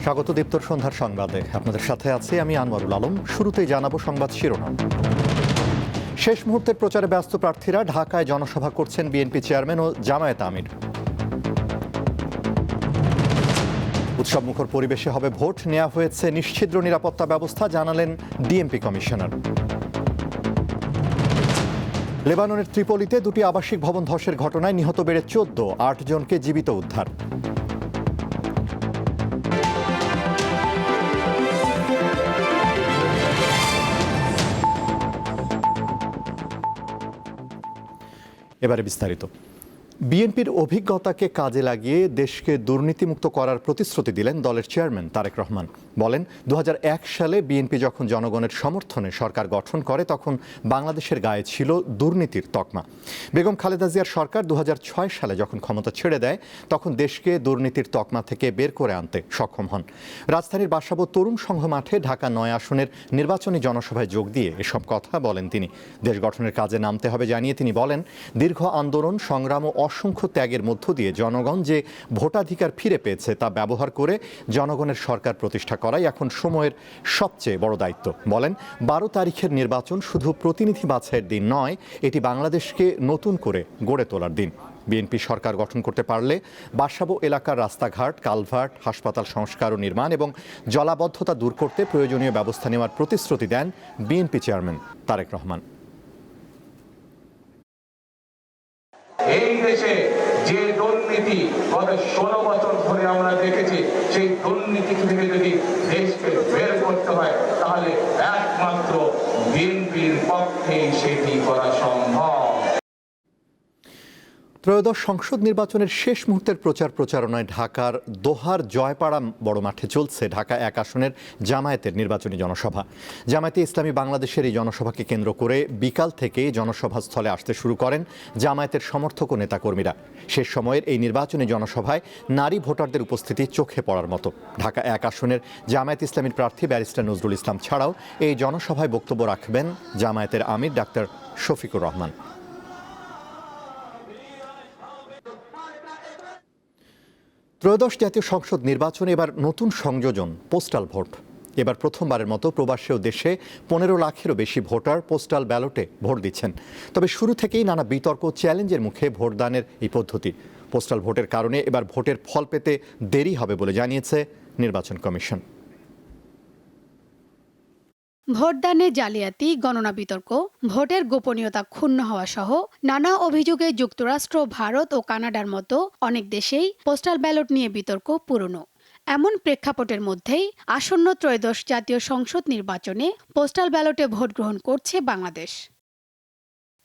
স্বাগত দীপ্তর সন্ধ্যার সংবাদে আপনাদের সাথে আছি আমি আনোয়ারুল আলম। শুরুতেই জানাবো সংবাদ শিরোনাম। শেষ মুহূর্তের প্রচারে ব্যস্ত প্রার্থীরা ঢাকায় জনসভা করছেন বিএনপি চেয়ারম্যান ও জামায়াত আমির। উৎসবমুখর পরিবেশে হবে ভোট, নেওয়া হয়েছে নিশ্ছিদ্র নিরাপত্তা ব্যবস্থা, জানালেন ডিএমপি কমিশনার। লেবাননের ত্রিপোলিতে দুটি আবাসিক ভবন ধসের ঘটনায় নিহত বেড়ে 14, 8 জনকে জীবিত উদ্ধার। এবারে বিস্তারিত। বিএনপির অভিজ্ঞতাকে কাজে লাগিয়ে দেশকে দুর্নীতিমুক্ত করার প্রতিশ্রুতি দিলেন দলের চেয়ারম্যান তারেক রহমান। বলেন, 2001 সালে বিএনপি যখন জনগণের সমর্থনে সরকার গঠন করে তখন বাংলাদেশের গায়ে ছিল দুর্নীতির তকমা। বেগম খালেদা জিয়ার সরকার 2006 সালে যখন ক্ষমতা ছেড়ে দেয় তখন দেশকে দুর্নীতির তকমা থেকে বের করে আনতে সক্ষম হন। রাজধানীর বাসাবো তরুণ সংঘ মাঠে ঢাকা 9 আসনের নির্বাচনী জনসভায় যোগ দিয়ে এসব কথা বলেন তিনি। দেশ গঠনের কাজে নামতে হবে জানিয়ে তিনি বলেন, দীর্ঘ আন্দোলন, সংগ্রাম ও অসংখ্য ত্যাগের মধ্য দিয়ে জনগণ যে ভোটাধিকার ফিরে পেয়েছে তা ব্যবহার করে জনগণের সরকার প্রতিষ্ঠা করাই এখন সময়ের সবচেয়ে বড় দায়িত্ব। বলেন, 12 তারিখের নির্বাচন শুধু প্রতিনিধি বাছাইয়ের দিন নয়, এটি বাংলাদেশকে নতুন করে গড়ে তোলার দিন। বিএনপি সরকার গঠন করতে পারলে বাসাবো এলাকার রাস্তাঘাট, কালভার্ট, হাসপাতাল সংস্কার ও নির্মাণ এবং জলাবদ্ধতা দূর করতে প্রয়োজনীয় ব্যবস্থা নেওয়ার প্রতিশ্রুতি দেন বিএনপি চেয়ারম্যান তারেক রহমান। এই দেশে যে দুর্নীতি গত 16 বছর ধরে আমরা দেখেছি, সেই দুর্নীতি থেকে যদি দেশকে বের করতে হয় তাহলে একমাত্র বিএনপির পক্ষেই সেটি করা সম্ভব। ত্রয়োদশ সংসদ নির্বাচনের শেষ মুহূর্তের প্রচারণায় ঢাকার দোহার জয়পাড়া বড় মাঠে চলছে ঢাকা 1 আসনের জামায়াতের নির্বাচনী জনসভা। জামায়াতে ইসলামী বাংলাদেশের এই জনসভাকে কেন্দ্র করে বিকাল থেকেই জনসভাস্থলে আসতে শুরু করেন জামায়াতের সমর্থক ও নেতাকর্মীরা। শেষ সময়ের এই নির্বাচনী জনসভায় নারী ভোটারদের উপস্থিতি চোখে পড়ার মতো। ঢাকা 1 আসনের জামায়াত ইসলামীর প্রার্থী ব্যারিস্টার নজরুল ইসলাম ছাড়াও এই জনসভায় বক্তব্য রাখবেন জামায়াতের আমির ডাক্তার শফিকুর রহমান। ত্রয়োদশ জাতীয় সংসদ নির্বাচনে এবার নতুন সংযোজন পোস্টাল ভোট। এবার প্রথমবারের মতো প্রবাসী ও দেশে 15 লাখেরও বেশি ভোটার পোস্টাল ব্যালটে ভোট দিচ্ছেন। তবে শুরু থেকেই নানা বিতর্ক, চ্যালেঞ্জের মুখে ভোটদানের এই পদ্ধতি। পোস্টাল ভোটের কারণে এবার ভোটের ফল পেতে দেরি হবে বলে জানিয়েছে নির্বাচন কমিশন। ভোটদানে জালিয়াতি, গণনা বিতর্ক, ভোটের গোপনীয়তা ক্ষুণ্ণ হওয়া সহ নানা অভিযোগে যুক্তরাষ্ট্র, ভারত ও কানাডার মতো অনেক দেশেই পোস্টাল ব্যালট নিয়ে বিতর্ক পুরনো। এমন প্রেক্ষাপটের মধ্যেই আসন্ন ত্রয়োদশ জাতীয় সংসদ নির্বাচনে পোস্টাল ব্যালটে ভোট গ্রহণ করছে বাংলাদেশ।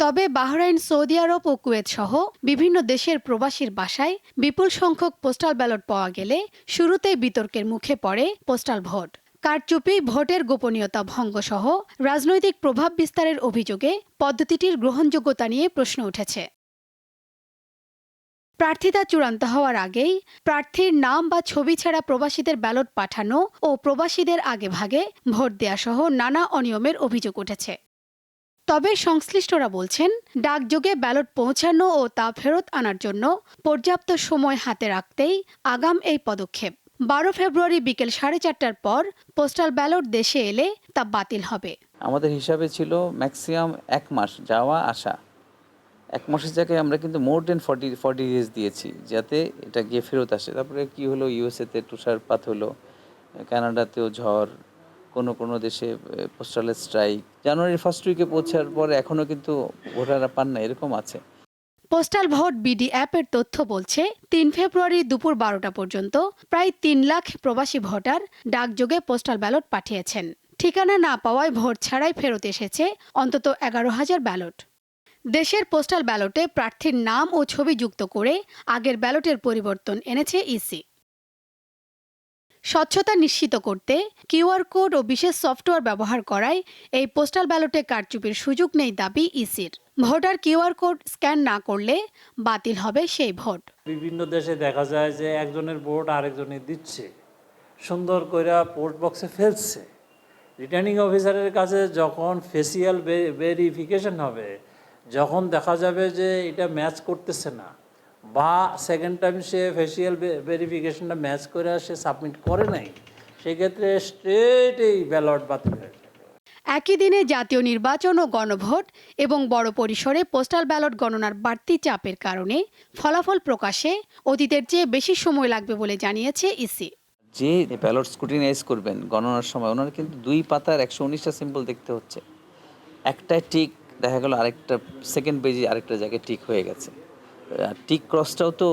তবে বাহরাইন, সৌদি আরব ও কুয়েত সহ বিভিন্ন দেশের প্রবাসীর বাসায় বিপুল সংখ্যক পোস্টাল ব্যালট পাওয়া গেলে শুরুতেই বিতর্কের মুখে পড়ে পোস্টাল ভোট। কারচুপি, ভোটের গোপনীয়তা ভঙ্গসহ রাজনৈতিক প্রভাব বিস্তারের অভিযোগে পদ্ধতিটির গ্রহণযোগ্যতা নিয়ে প্রশ্ন উঠেছে। প্রার্থিতা চূড়ান্ত হওয়ার আগেই প্রার্থীর নাম বা ছবি ছাড়া প্রবাসীদের ব্যালট পাঠানো ও প্রবাসীদের আগেভাগে ভোট দেয়া সহ নানা অনিয়মের অভিযোগ উঠেছে। তবে সংশ্লিষ্টরা বলছেন, ডাকযোগে ব্যালট পৌঁছানো ও তা ফেরত আনার জন্য পর্যাপ্ত সময় হাতে রাখতেই আগাম এই পদক্ষেপ। 12 ফেব্রুয়ারি বিকেল 4:30টার পর পোস্টাল ব্যালট দেশে এলে তা বাতিল হবে। আমাদের হিসাবে ছিল ম্যাক্সিমাম 1 মাস যাওয়া আসা। 1 মাসের জায়গায় আমরা কিন্তু মোর দেন 40 ডেজ দিয়েছি যাতে এটা গিয়ে ফেরত আসে। তারপরে কি হলো, ইউএসএতে তুষারপাত হলো, কানাডাতেও ঝড়, কোনো দেশে পোস্টালের স্ট্রাইক। জানুয়ারির ফার্স্ট উইকে পৌঁছার পরে এখনও কিন্তু ভোটাররা পান না, এরকম আছে। পোস্টাল ভোট বিডি অ্যাপের তথ্য বলছে, 3 ফেব্রুয়ারি দুপুর 12টা পর্যন্ত প্রায় 3 লাখ প্রবাসী ভোটার ডাকযোগে পোস্টাল ব্যালট পাঠিয়েছেন। ঠিকানা না পাওয়ায় ভোট ছাড়াই ফেরত এসেছে অন্তত 11,000 ব্যালট। দেশের পোস্টাল ব্যালটে প্রার্থীর নাম ও ছবি যুক্ত করে আগের ব্যালটের পরিবর্তন এনেছে ইসি। স্বচ্ছতা নিশ্চিত করতে কিউআর কোড ও বিশেষ সফটওয়্যার ব্যবহার করায় এই পোস্টাল ব্যালটে কারচুপির সুযোগ নেই দাবি ইসির। ভোটার কিউআর কোড স্ক্যান না করলে বাতিল হবে সেই ভোট। বিভিন্ন দেশে দেখা যায় যে একজনের ভোট আরেকজনের দিচ্ছে, সুন্দর করে পোস্ট বক্সে ফেলছে। রিটার্নিং অফিসারের কাছে যখন ফেসিয়াল ভেরিফিকেশন হবে, যখন দেখা যাবে যে এটা ম্যাচ করতেছে না, বা সেকেন্ড টাইম সে ফেসিয়াল ভেরিফিকেশনটা ম্যাচ করে সে সাবমিট করে নাই, সেক্ষেত্রে স্ট্রেট এই ব্যালট বাতিল হয়ে যাবে। একই দিনে জাতীয় নির্বাচন ও গণভোট এবং বড় পরিসরে পোস্টাল ব্যালট গণনার বাড়তি চাপের কারণে ফলাফল প্রকাশে অতীতের চেয়ে বেশি সময় লাগবে বলে জানিয়েছে ইসি। যে ব্যালট স্ক্রুটিনাইজ করবেন গণনার সময় ওনার কিন্তু 2 পাতার 119টা সিম্বল দেখতে হচ্ছে। একটায় টিক দেখা গেল, আরেকটা সেকেন্ড পেজে আরেকটা জায়গায় টিক হয়ে গেছে। টিক ক্রসটাও তো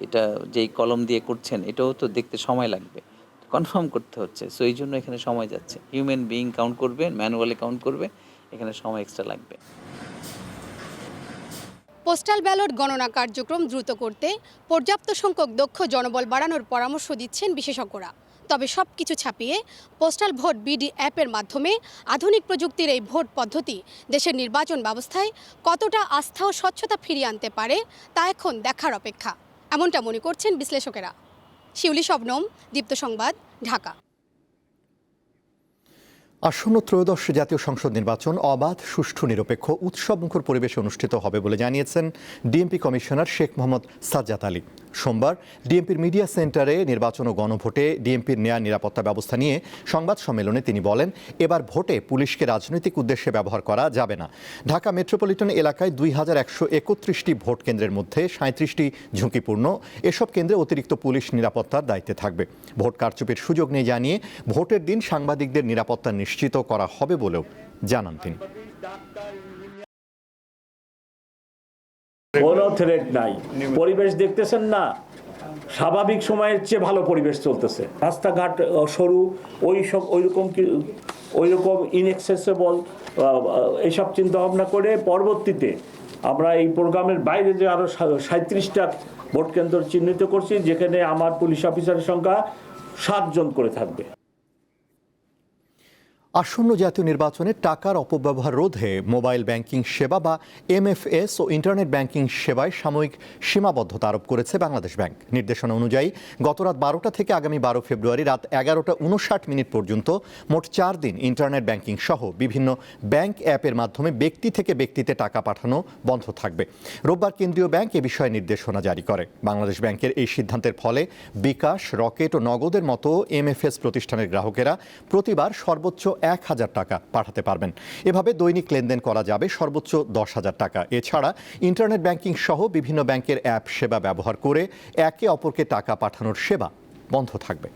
এটা যেই কলম দিয়ে করছেন এটাও তো দেখতে সময় লাগবে, কনফার্ম করতে হচ্ছে। সো এই জন্য এখানে সময় যাচ্ছে। হিউম্যান বিইং কাউন্ট করবে, ম্যানুয়ালি কাউন্ট করবে, এখানে সময় এক্সট্রা লাগবে। পোস্টাল ব্যালট গণনা কার্যক্রম দ্রুত করতে পর্যাপ্ত সংখ্যক দক্ষ জনবল বাড়ানোর পরামর্শ দিচ্ছেন বিশেষজ্ঞরা। তবে সবকিছু ছাপিয়ে পোস্টাল ভোট বিডি অ্যাপের মাধ্যমে আধুনিক প্রযুক্তির এই ভোট পদ্ধতি দেশের নির্বাচন ব্যবস্থায় কতটা আস্থা ও স্বচ্ছতা ফিরিয়ে আনতে পারে তা এখন দেখার অপেক্ষা, এমনটা মনে করছেন বিশ্লেষকেরা। শিউলি শবনম, দীপ্ত সংবাদ, ঢাকা। আসন্ন ত্রয়োদশ জাতীয় সংসদ নির্বাচন অবাধ, সুষ্ঠু, নিরপেক্ষ, উৎসবমুখর পরিবেশে অনুষ্ঠিত হবে বলে জানিয়েছেন ডিএমপি কমিশনার শেখ মোহাম্মদ সাজ্জাদ আলী। সোমবার ডিএমপির মিডিয়া সেন্টারে নির্বাচন ও গণভোটে ডিএমপির নেয়া নিরাপত্তা ব্যবস্থা নিয়ে সংবাদ সম্মেলনে তিনি বলেন, এবার ভোটে পুলিশকে রাজনৈতিক উদ্দেশ্যে ব্যবহার করা যাবে না। ঢাকা মেট্রোপলিটন এলাকায় 2131টি ভোট কেন্দ্রের মধ্যে 37টি ঝুঁকিপূর্ণ। এসব কেন্দ্রে অতিরিক্ত পুলিশ নিরাপত্তার দায়িত্বে থাকবে। ভোট কারচুপির সুযোগ নেই জানিয়ে ভোটের দিন সাংবাদিকদের নিরাপত্তা নিশ্চিত করা হবে বলেও জানান তিনি। কোনো থ্রেট নাই, পরিবেশ দেখতেছেন না, স্বাভাবিক সময়ের চেয়ে ভালো পরিবেশ চলতেছে। রাস্তাঘাট সরু, ওইরকম ইনএক্সেসেবল, এইসব চিন্তা ভাবনা করে পরবর্তীতে আমরা এই প্রোগ্রামের বাইরে যে আরো 37টা ভোট কেন্দ্র চিহ্নিত করছি, যেখানে আমার পুলিশ অফিসারের সংখ্যা 7 জন করে থাকবে। আসন্ন জাতীয় নির্বাচনে টাকার অপব্যবহার রোধে মোবাইল ব্যাংকিং সেবা বা এমএফএস ও ইন্টারনেট ব্যাংকিং সেবায় সাময়িক সীমাবদ্ধতা আরোপ করেছে বাংলাদেশ ব্যাংক। নির্দেশনা অনুযায়ী গত রাত 12টা থেকে আগামী 12 ফেব্রুয়ারি রাত 11:59 পর্যন্ত মোট 4 দিন ইন্টারনেট ব্যাংকিং সহ বিভিন্ন ব্যাংক অ্যাপের মাধ্যমে ব্যক্তি থেকে ব্যক্তিতে টাকা পাঠানো বন্ধ থাকবে। রোববার কেন্দ্রীয় ব্যাংক এ বিষয়ে নির্দেশনা জারি করে। বাংলাদেশ ব্যাংকের এই সিদ্ধান্তের ফলে বিকাশ, রকেট ও নগদের মতো এমএফএস প্রতিষ্ঠানের গ্রাহকেরা প্রতিবার সর্বোচ্চ 1,000 টাকা পাঠাতে পারবেন। এভাবে দৈনিক লেনদেন করা যাবে সর্বোচ্চ 10,000 টাকা। এছাড়া ইন্টারনেট ব্যাংকিং সহ বিভিন্ন ব্যাংকের অ্যাপ সেবা ব্যবহার করে একে অপরকে টাকা পাঠানোর সেবা বন্ধ থাকবে।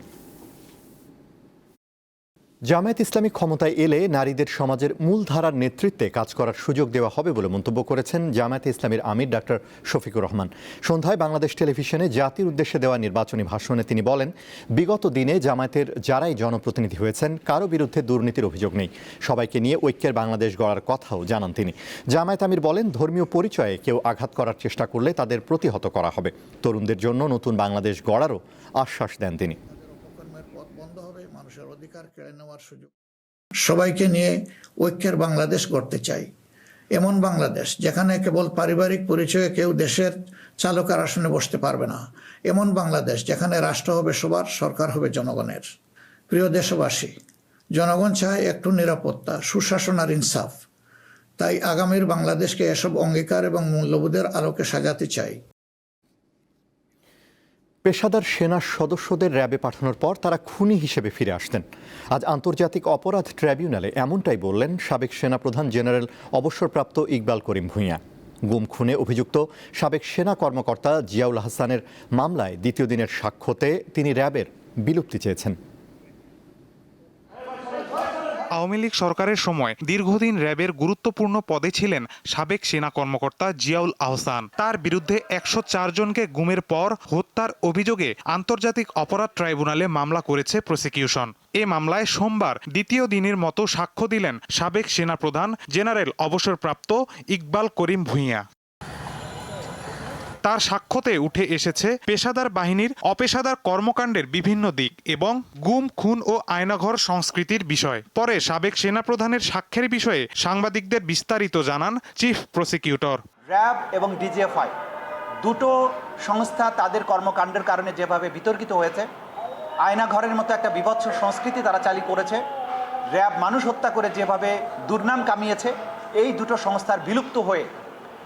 জামায়াত ইসলামী ক্ষমতায় এলে নারীদের সমাজের মূলধারার নেতৃত্বে কাজ করার সুযোগ দেওয়া হবে বলে মন্তব্য করেছেন জামায়াত ইসলামীর আমির ডাক্তার শফিকুর রহমান। সন্ধ্যায় বাংলাদেশ টেলিভিশনে জাতির উদ্দেশ্যে দেওয়া নির্বাচনী ভাষণে তিনি বলেন, বিগত দিনে জামায়াতের যারাই জনপ্রতিনিধি হয়েছেন কারো বিরুদ্ধে দুর্নীতির অভিযোগ নেই। সবাইকে নিয়ে ঐক্যের বাংলাদেশ গড়ার কথাও জানান তিনি। জামায়াত আমির বলেন, ধর্মীয় পরিচয়ে কেউ আঘাত করার চেষ্টা করলে তাদের প্রতিহত করা হবে। তরুণদের জন্য নতুন বাংলাদেশ গড়ারও আশ্বাস দেন তিনি। মানুষের অধিকার কেড়ে নেওয়ার সুযোগ। সবাইকে নিয়ে ঐক্যের বাংলাদেশ গড়তে চাই, এমন বাংলাদেশ যেখানে কেবল পারিবারিক পরিচয়ে কেউ দেশের চালকের আসনে বসতে পারবে না, এমন বাংলাদেশ যেখানে রাষ্ট্র হবে সবার, সরকার হবে জনগণের। প্রিয় দেশবাসী, জনগণ চায় একটু নিরাপত্তা, সুশাসন আর ইনসাফ। তাই আগামীর বাংলাদেশকে এসব অঙ্গীকার এবং মূল্যবোধের আলোকে সাজাতে চাই। পেশাদার সেনা সদস্যদের র্যাবে পাঠানোর পর তারা খুনি হিসেবে ফিরে আসতেন। আজ আন্তর্জাতিক অপরাধ ট্রাইব্যুনালে এমনটাই বললেন সাবেক সেনাপ্রধান জেনারেল অবসরপ্রাপ্ত ইকবাল করিম ভূঁইয়া। গুম খুনে অভিযুক্ত সাবেক সেনা কর্মকর্তা জিয়াউল হাসানের মামলায় দ্বিতীয় দিনের সাক্ষ্যতে তিনি র্যাবের বিলুপ্তি চেয়েছেন। আওয়ামী লীগ সরকারের সময় দীর্ঘদিন র্যাবের গুরুত্বপূর্ণ পদে ছিলেন সাবেক সেনা কর্মকর্তা জিয়াউল আহসান। তার বিরুদ্ধে 104 জনকে গুমের পর হত্যার অভিযোগে আন্তর্জাতিক অপরাধ ট্রাইব্যুনালে মামলা করেছে প্রসিকিউশন। এ মামলায় সোমবার দ্বিতীয় দিনের মতো সাক্ষ্য দিলেন সাবেক সেনাপ্রধান জেনারেল অবসরপ্রাপ্ত ইকবাল করিম ভূঁইয়া। তার সাক্ষ্যতে উঠে এসেছে পেশাদার বাহিনীর অপেশাদার কর্মকাণ্ডের বিভিন্ন দিক এবং গুম, খুন ও আয়নাঘর সংস্কৃতির বিষয়। পরে সাবেক সেনাপ্রধানের সাক্ষ্যের বিষয়ে সাংবাদিকদের বিস্তারিত জানান চিফ প্রসিকিউটর। র্যাব এবং ডিজিএফআই দুটো সংস্থা তাদের কর্মকাণ্ডের কারণে যেভাবে বিতর্কিত হয়েছে, আয়নাঘরের মতো একটা বিভৎস সংস্কৃতি তারা চালু করেছে, র্যাব মানুষ হত্যা করে যেভাবে দুর্নাম কামিয়েছে, এই দুটো সংস্থার বিলুপ্ত হয়ে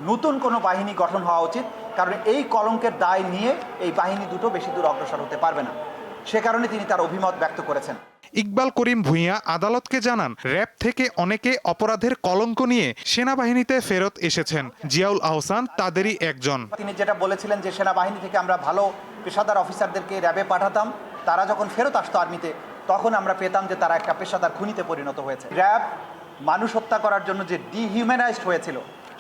নতুন কোনো বাহিনী গঠন হওয়া উচিত, কারণ এই কলঙ্কের দায় নিয়ে এই বাহিনী দুটো বেশি দূর অগ্রসর হতে পারবে না। সে কারণে তিনি তার অভিমত ব্যক্ত করেছেন। ইকবাল করিম ভূঁইয়া আদালতকে জানান, র‍্যাব থেকে অনেকে অপরাধের কলঙ্ক নিয়ে সেনাবাহিনীতে ফেরত এসেছেন। জিয়াউল আহসান তাদেরই একজন। তিনি যেটা বলেছিলেন যে সেনাবাহিনী থেকে আমরা ভালো পেশাদার অফিসারদেরকে র্যাবে পাঠাতাম, তারা যখন ফেরত আসতো আর্মিতে তখন আমরা পেতাম যে তারা একটা পেশাদার খুনিতে পরিণত হয়েছে। র্যাব মানুষ হত্যা করার জন্য যে ডিহিউম্যানাইজড হয়েছিল,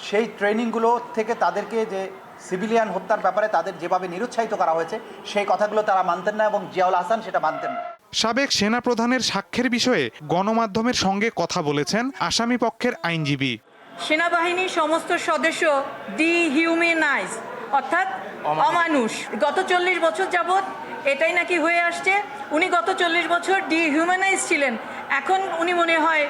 সেই ট্রেনিংগুলো থেকে তাদেরকে যে সিভিলিয়ান হত্যার ব্যাপারে তাদের যেভাবে নিরুৎসাহিত করা হয়েছে, সেই কথাগুলো তারা মানতেন না এবং জিয়াউল আহসান সেটা মানতেন না। সাবেক সেনাপ্রধানের সাক্ষ্যের বিষয়ে গণমাধ্যমের সঙ্গে কথা বলেছেন আসামি পক্ষের আইনজীবী। সেনাবাহিনীর সমস্ত সদস্য ডিহিউম্যানাইজ অর্থাৎ অমানুষ। গত 40 বছর যাবৎ এটাই নাকি হয়ে আসছে। উনি গত 40 বছর ডিহিউম্যানাইজ ছিলেন, এখন উনি মনে হয়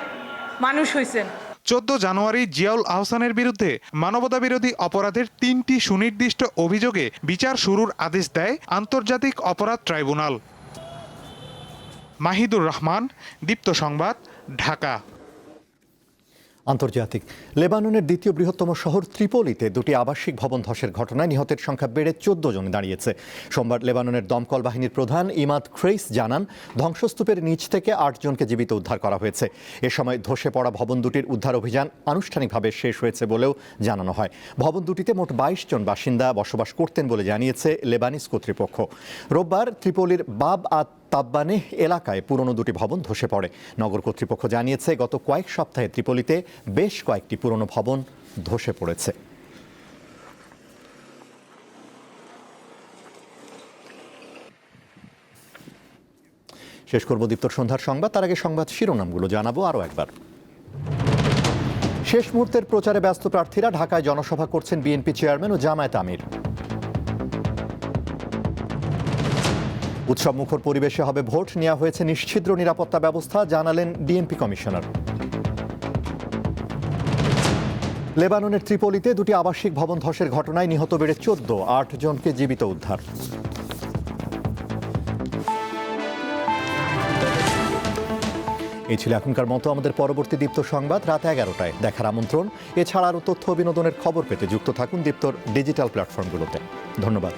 মানুষ হয়েছেন। 14 জানুয়ারি জিয়াউল আহসানের বিরুদ্ধে মানবতাবিরোধী অপরাধের 3টি সুনির্দিষ্ট অভিযোগে বিচার শুরুর আদেশ দেয় আন্তর্জাতিক অপরাধ ট্রাইব্যুনাল। মাহিদুর রহমান, দীপ্ত সংবাদ, ঢাকা। আন্তর্জাতিক। লেবাননের দ্বিতীয় বৃহত্তম শহর ত্রিপোলিতে দুটি আবাসিক ভবন ধসের ঘটনায় নিহতের সংখ্যা বেড়ে 14 জনে দাঁড়িয়েছে। সোমবার লেবাননের দমকল বাহিনীর প্রধান ইমাদ ক্রেইস জানান, ধ্বংসস্তূপের নিচ থেকে 8 জনকে জীবিত উদ্ধার করা হয়েছে। এ সময় ধসে পড়া ভবন দুটির উদ্ধার অভিযান আনুষ্ঠানিকভাবে শেষ হয়েছে বলেও জানানো হয়। ভবন দুটিতে মোট 22 জন বাসিন্দা বসবাস করতেন বলে জানিয়েছে লেবানিজ কর্তৃপক্ষ। রোববার ত্রিপোলির বাব আত তাব্বানে এলাকায় পুরনো দুটি ভবন ধসে পড়ে। নগর কর্তৃপক্ষ জানিয়েছে, গত কয়েক সপ্তাহে ত্রিপোলিতে বেশ কয়েকটি পুরনো ভবন ধসে পড়েছে। শেষ করব দীপ্তর সন্ধ্যার সংবাদ, তার আগে সংবাদ শিরোনামগুলো জানাবো আরও একবার। শেষ মুহূর্তের প্রচারে ব্যস্ত প্রার্থীরা ঢাকায় জনসভা করছেন বিএনপি চেয়ারম্যান ও জামায়াত আমির। উৎসব মুখর পরিবেশে হবে ভোট, নেওয়া হয়েছে নিশ্ছিদ্র নিরাপত্তা ব্যবস্থা, জানালেন ডিএমপি কমিশনার। লেবাননের ত্রিপোলিতে দুটি আবাসিক ভবন ধসের ঘটনায় নিহত বেড়ে 14, 8 জনকে জীবিত উদ্ধার। এই ছিল এখনকার মতো আমাদের পরবর্তী দীপ্ত সংবাদ রাত 11টায় দেখার আমন্ত্রণ। এছাড়া আরও তথ্য বিনোদনের খবর পেতে যুক্ত থাকুন দীপ্তর ডিজিটাল প্ল্যাটফর্মগুলোতে। ধন্যবাদ।